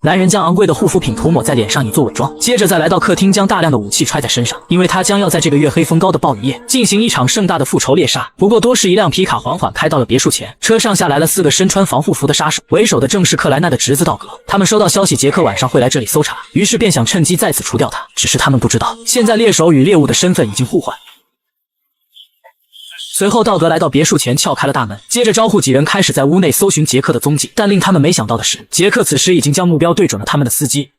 男人将昂贵的护肤品涂抹在脸上以作伪装，接着再来到客厅，将大量的武器揣在身上，因为他将要在这个月黑风高的暴雨夜进行一场盛大的复仇猎杀。不过多时，一辆皮卡缓缓开到了别墅前，车上下来了4个身穿防护服的杀手，为首的正是克莱纳的侄子道格。他们收到消息，杰克晚上会来这里搜查，于是便想趁机在此除掉他。只是他们不知道，现在猎手与猎物的身份已经互换。随后，道格来到别墅前，撬开了大门，接着招呼几人开始在屋内搜寻杰克的踪迹。但令他们没想到的是，杰克此时已经将目标对准了他们的司机。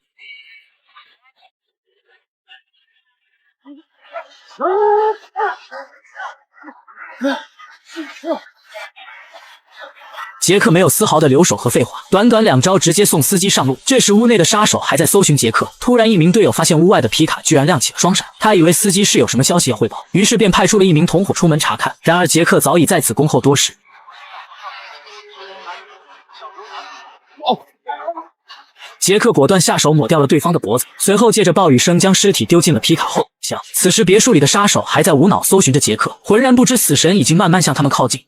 杰克没有丝毫的留手和废话，短短2招直接送司机上路。这时屋内的杀手还在搜寻杰克，突然一名队友发现屋外的皮卡居然亮起了双闪，他以为司机是有什么消息要汇报，于是便派出了1名同伙出门查看。然而杰克早已在此恭候多时。杰克果断下手抹掉了对方的脖子，随后借着暴雨声将尸体丢进了皮卡后厢。此时别墅里的杀手还在无脑搜寻着杰克，浑然不知死神已经慢慢向他们靠近。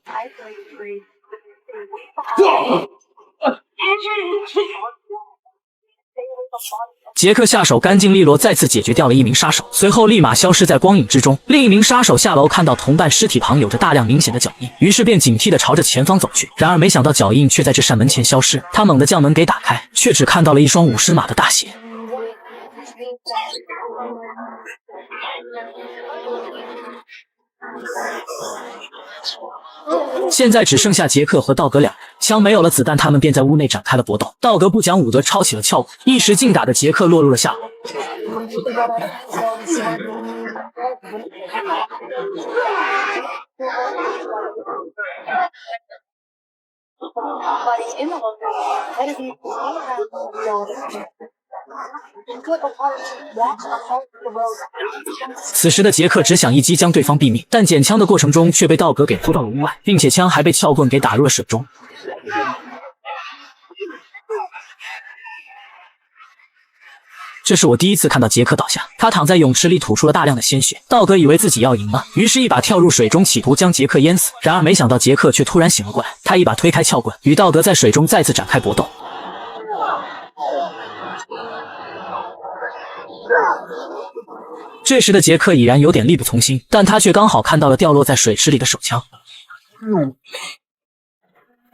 杰克下手干净利落，再次解决掉了1名杀手，随后立马消失在光影之中。另一名杀手下楼看到同伴尸体旁有着大量明显的脚印，于是便警惕地朝着前方走去。然而没想到脚印却在这扇门前消失，他猛地将门给打开，却只看到了一双50码的大鞋。现在只剩下杰克和道格2人，枪没有了子弹，他们便在屋内展开了搏斗。道格不讲武德，抄起了撬棍，一时劲打的杰克落入了下风。此时的杰克只想一击将对方毙命，但捡枪的过程中却被道格给拖到了屋外，并且枪还被撬棍给打入了水中。这是我第一次看到杰克倒下，他躺在泳池里吐出了大量的鲜血。道格以为自己要赢了，于是一把跳入水中，企图将杰克淹死。然而没想到杰克却突然醒了过来，他一把推开撬棍，与道格在水中再次展开搏斗。这时的杰克已然有点力不从心，但他却刚好看到了掉落在水池里的手枪。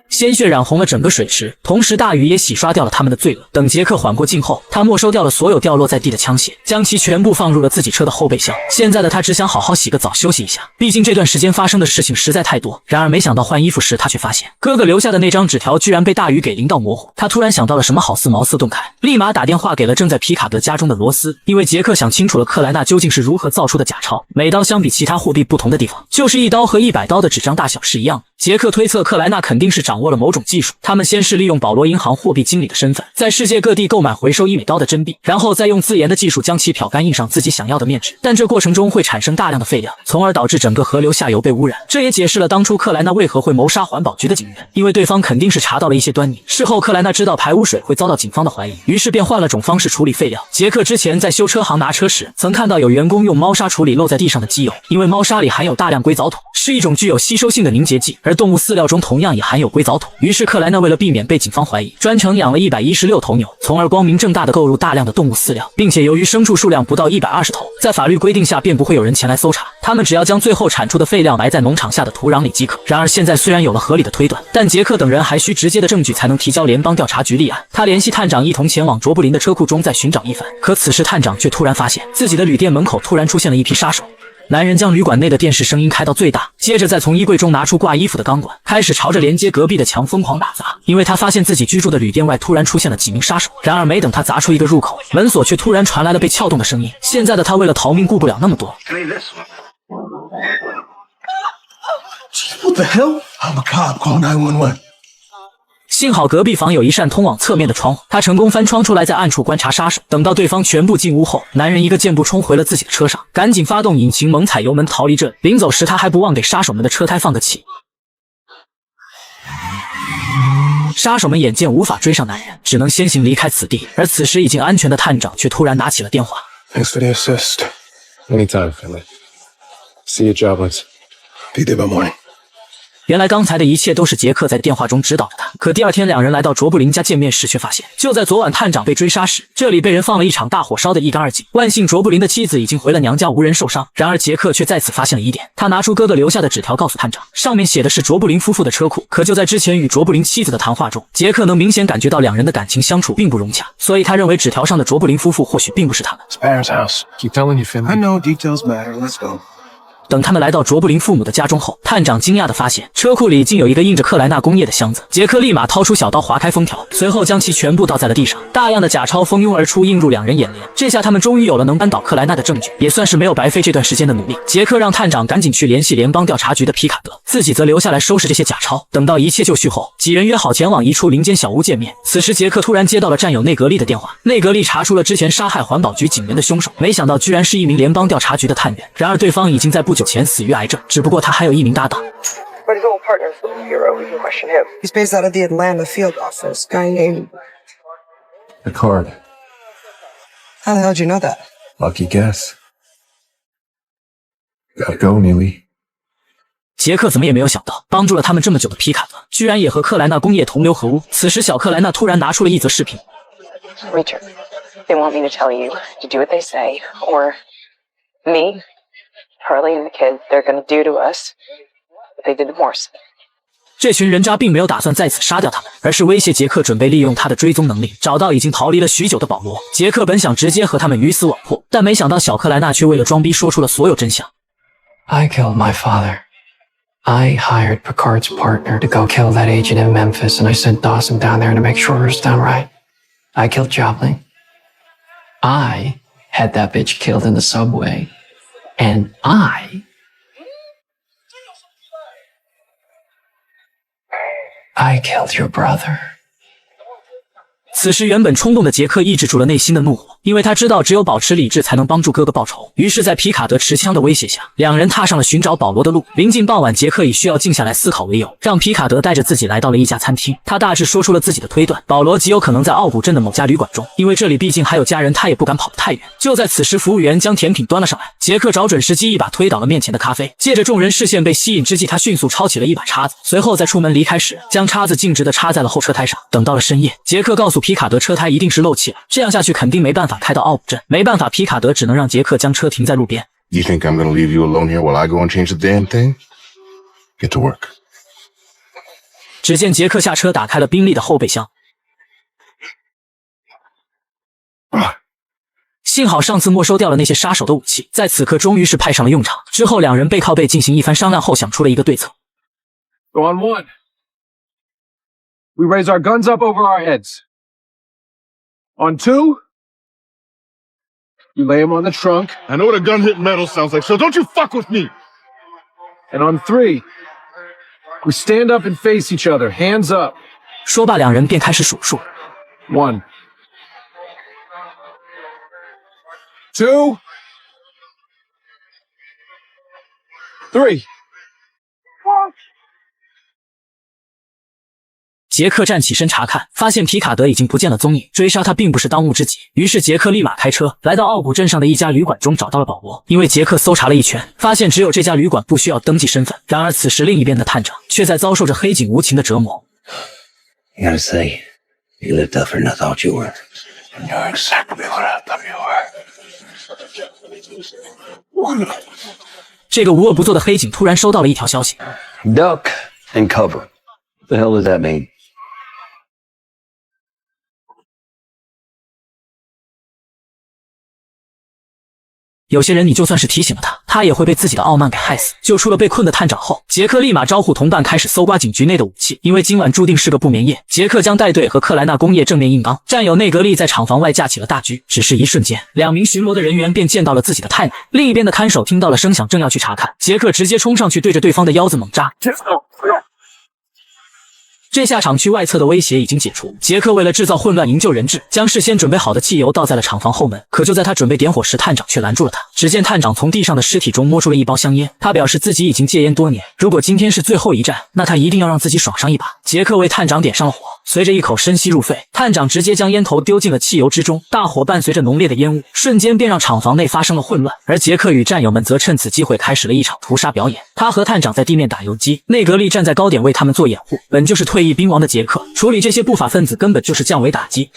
鲜血染红了整个水池，同时大雨也洗刷掉了他们的罪恶。等杰克缓过劲后，他没收掉了所有掉落在地的枪械，将其全部放入了自己车的后备箱。现在的他只想好好洗个澡休息一下，毕竟这段时间发生的事情实在太多。然而没想到换衣服时，他却发现哥哥留下的那张纸条居然被大雨给淋到模糊。他突然想到了什么，好似茅塞顿开，立马打电话给了正在皮卡德家中的罗斯，因为杰克想清楚了克莱纳究竟是如何造出的假钞。每刀相比其他货币不同的地方，就是1刀和100刀的纸张大小是一样的。杰克推测克莱纳肯定是掌握了某种技术，他们先是利用保罗银行货币经理的身份，在世界各地购买回收1美刀的真币，然后再用自研的技术将其漂干印上自己想要的面纸，但这过程中会产生大量的废料，从而导致整个河流下游被污染。这也解释了当初克莱纳为何会谋杀环保局的警员，因为对方肯定是查到了一些端倪。事后克莱纳知道排污水会遭到警方的怀疑，于是便换了种方式处理废料。杰克之前在修车行拿车时，曾看到有员工用猫砂处理漏在地上的机油，因为猫砂里含有大量硅藻土，是一种具有吸收性的凝结剂，而动物饲料中同样也含有硅藻土。于是克莱纳为了避免被警方怀疑，专程养了116头牛，从而光明正大的购入大量的动物饲料，并且由于牲畜数量不到120头，在法律规定下便不会有人前来搜查，他们只要将最后产出的废料埋在农场下的土壤里即可。然而现在虽然有了合理的推断，但杰克等人还需直接的证据才能提交联邦调查局立案。他联系探长一同前往卓布林的车库中再寻找一番，可此时探长却突然发现自己的旅店门口突然出现了一批杀手。男人将旅馆内的电视声音开到最大，接着再从衣柜中拿出挂衣服的钢管，开始朝着连接隔壁的墙疯狂打砸。因为他发现自己居住的旅店外突然出现了几名杀手，然而没等他砸出一个入口，门锁却突然传来了被撬动的声音。现在的他为了逃命顾不了那么多。What the hell? I'm a cop. Call 911. 幸好隔壁房有一扇通往侧面的窗户，他成功翻窗出来，在暗处观察杀手。等到对方全部进屋后，男人一个箭步冲回了自己的车上，赶紧发动引擎，猛踩油门逃离这里。临走时，他还不忘给杀手们的车胎放个气。杀手们眼见无法追上男人，只能先行离开此地。而此时已经安全的探长却突然拿起了电话。Thanks for the assist. Anytime, Finley. See you, jobless. Be there by morning. 原来刚才的一切都是杰克在电话中指导着他。可第二天两人来到卓布林家见面时，却发现就在昨晚探长被追杀时，这里被人放了一场大火，烧得一干二净。万幸卓布林的妻子已经回了娘家，无人受伤。然而杰克却再次发现了疑点，他拿出哥哥留下的纸条告诉探长，上面写的是卓布林夫妇的车库。可就在之前与卓布林妻子的谈话中，杰克能明显感觉到两人的感情相处并不融洽，所以他认为纸条上的卓布林夫妇或许并不是他们。 Parents' house. Keep telling you, Finley. I know details matter. Let's go. 等他们来到卓布林父母的家中后，探长惊讶地发现车库里竟有一个印着克莱纳工业的箱子。杰克立马掏出小刀划开封条，随后将其全部倒在了地上。大量的假钞蜂拥而出，映入两人眼帘。这下他们终于有了能扳倒克莱纳的证据，也算是没有白费这段时间的努力。杰克让探长赶紧去联系联邦调查局的皮卡德，自己则留下来收拾这些假钞。等到一切就绪后，几人约好前往一处林间小屋见面。此时杰克突然接到了战友内格利的电话，内格利查出了之前杀害环保局警员的凶手，没想到居然是一名联邦调查局的探员。然而对方已经在不久前死于癌症。 只不过他还有一名搭档。But his old partner's the hero. We can question him. He's based out of the Atlanta field office. Guy named... Picard. How the hell did you know that? Lucky guess. Gotta go, Neely. 杰克怎么也没有想到，帮助了他们这么久的皮卡德，居然也和克莱纳工业同流合污。此时，小克莱纳突然拿出了一则视频。Richard, they want me to tell you to do what they say, or me, Harley and the kid, they're gonna do to us what they did to Morrison. 这群人渣并没有打算在此杀掉他们，而是威胁杰克准备利用他的追踪能力，找到已经逃离了许久的保罗。杰克本想直接和他们鱼死网破，但没想到小克莱纳却为了装逼说出了所有真相。I killed my father. I hired Picard's partner to go kill that agent in Memphis, and I sent Dawson down there to make sure it was done right. I killed Joplin. I had that bitch killed in the subway. And I killed your brother. 此时，原本冲动的杰克抑制住了内心的怒火，因为他知道只有保持理智才能帮助哥哥报仇。于是，在皮卡德持枪的威胁下，两人踏上了寻找保罗的路。临近傍晚，杰克以需要静下来思考为由，让皮卡德带着自己来到了一家餐厅。他大致说出了自己的推断：保罗极有可能在奥古镇的某家旅馆中，因为这里毕竟还有家人，他也不敢跑得太远。就在此时，服务员将甜品端了上来，杰克找准时机，一把推倒了面前的咖啡。借着众人视线被吸引之际，他迅速抄起了一把叉子，随后在出门离开时，将叉子径直地插在了后车胎上。等到了深夜，杰克告诉皮卡德，车胎一定是漏气了，这样下去肯定没办法开到奥古镇。没办法，皮卡德只能让杰克将车停在路边。You think I'm gonna leave you alone here while I go and change the damn thing? Get to work. 只见杰克下车，打开了宾利的后备箱。幸好上次没收掉了那些杀手的武器，在此刻终于是派上了用场。之后两人背靠背进行一番商量后，想出了一个对策。Go on one. We raise our guns up over our heads. On two, you lay him on the trunk. I know what a gun hit metal sounds like, so don't you fuck with me! And on three, we stand up and face each other, hands up. 说罢，两人便开始数数。One. Two. Three. 杰克站起身查看，发现皮卡德已经不见了踪影，追杀他并不是当务之急。于是杰克立马开车来到奥古镇上的一家旅馆中，找到了保罗。因为杰克搜查了一圈，发现只有这家旅馆不需要登记身份。然而此时另一边的探长却在遭受着黑警无情的折磨。I gotta say, you lived tougher than I thought you were. You're exactly what I thought you were. 这个无恶不作的黑警突然收到了一条消息 Duck and cover. The hell does that mean? 有些人你就算是提醒了他，他也会被自己的傲慢给害死。救出了被困的探长后，杰克立马招呼同伴开始搜刮警局内的武器。因为今晚注定是个不眠夜，杰克将带队和克莱纳工业正面硬刚。战友内格利在厂房外架起了大局，只是一瞬间，两名巡逻的人员便见到了自己的太奶。另一边的看守听到了声响，正要去查看，杰克直接冲上去对着对方的腰子猛扎。这下厂区外侧的威胁已经解除，杰克为了制造混乱营救人质，将事先准备好的汽油倒在了厂房后门。可就在他准备点火时，探长却拦住了他。只见探长从地上的尸体中摸出了一包香烟，他表示自己已经戒烟多年，如果今天是最后一战，那他一定要让自己爽上一把。杰克为探长点上了火，随着一口深吸入肺，探长直接将烟头丢进了汽油之中，大火伴随着浓烈的烟雾，瞬间便让厂房内发生了混乱。而杰克与战友们则趁此机会开始了一场屠杀表演。他和探长在地面打游击，内格利站在高点为他们做掩护。本就是退役兵王的杰克，处理这些不法分子根本就是降维打击。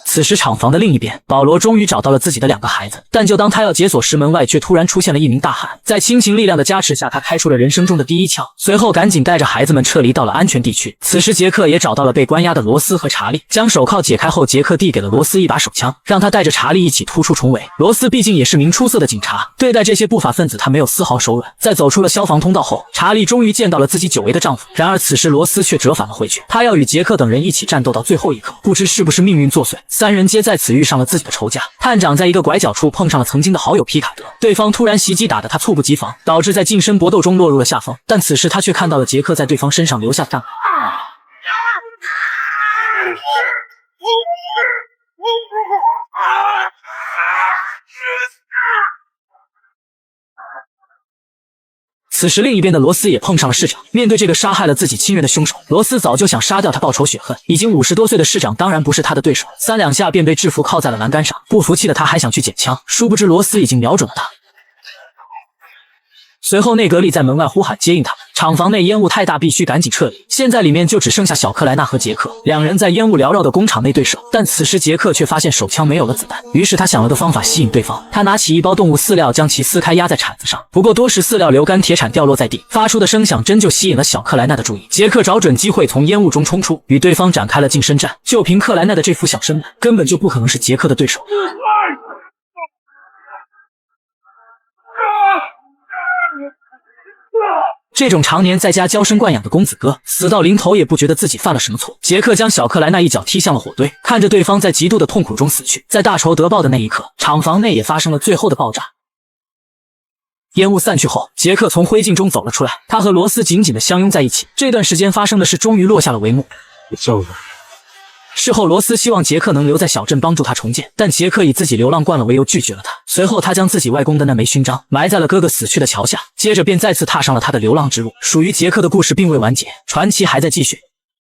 此时厂房的另一边，保罗终于找到了自己的2个孩子，但就当他要解锁时，门外却突然出现了一名大汉。在亲情力量的加持下，他开出了人生中的第一枪，随后赶紧带着孩子们撤离到了安全地区。此时杰克也找到了被关押的罗斯和查理，将手铐解开后，杰克递给了罗斯一把手枪，让他带着查理一起突出重围。罗斯毕竟也是名出色的警察，对待这些不法分子他没有丝毫手软。在走出了消防通道后，查理终于见到了自己久违的丈夫，然而此时罗斯却折返了回去，他要与杰克等人一起战斗到最后一刻。不知是不是命运作祟，3人皆在此遇上了自己的仇家。探长在一个拐角处碰上了曾经的好友皮卡德，对方突然袭击打得他猝不及防，导致在近身搏斗中落入了下风。但此时他却看到了杰克在对方身上留下的伤痕。此时另一边的罗斯也碰上了市长，面对这个杀害了自己亲人的凶手，罗斯早就想杀掉他报仇雪恨。已经50多岁的市长当然不是他的对手，3两下便被制服铐在了栏杆上。不服气的他还想去捡枪，殊不知罗斯已经瞄准了他。随后内格利在门外呼喊接应他们，厂房内烟雾太大，必须赶紧撤离。现在里面就只剩下小克莱纳和杰克，2人在烟雾缭绕的工厂内对射。但此时杰克却发现手枪没有了子弹，于是他想了个方法吸引对方。他拿起一包动物饲料，将其撕开压在铲子上。不过多时饲料流干，铁铲掉落在地，发出的声响真就吸引了小克莱纳的注意。杰克找准机会从烟雾中冲出，与对方展开了近身战。就凭克莱纳的这副小身板，根本就不可能是杰克的对手。这种常年在家娇生惯养的公子哥，死到临头也不觉得自己犯了什么错。杰克将小克莱纳一脚踢向了火堆，看着对方在极度的痛苦中死去。在大仇得报的那一刻，厂房内也发生了最后的爆炸。烟雾散去后，杰克从灰烬中走了出来，他和罗斯紧紧地相拥在一起。这段时间发生的事终于落下了帷幕。It's over. 事后，罗斯希望杰克能留在小镇帮助他重建，但杰克以自己流浪惯了为由拒绝了他。随后，他将自己外公的那枚勋章埋在了哥哥死去的桥下，接着便再次踏上了他的流浪之路。属于杰克的故事并未完结，传奇还在继续。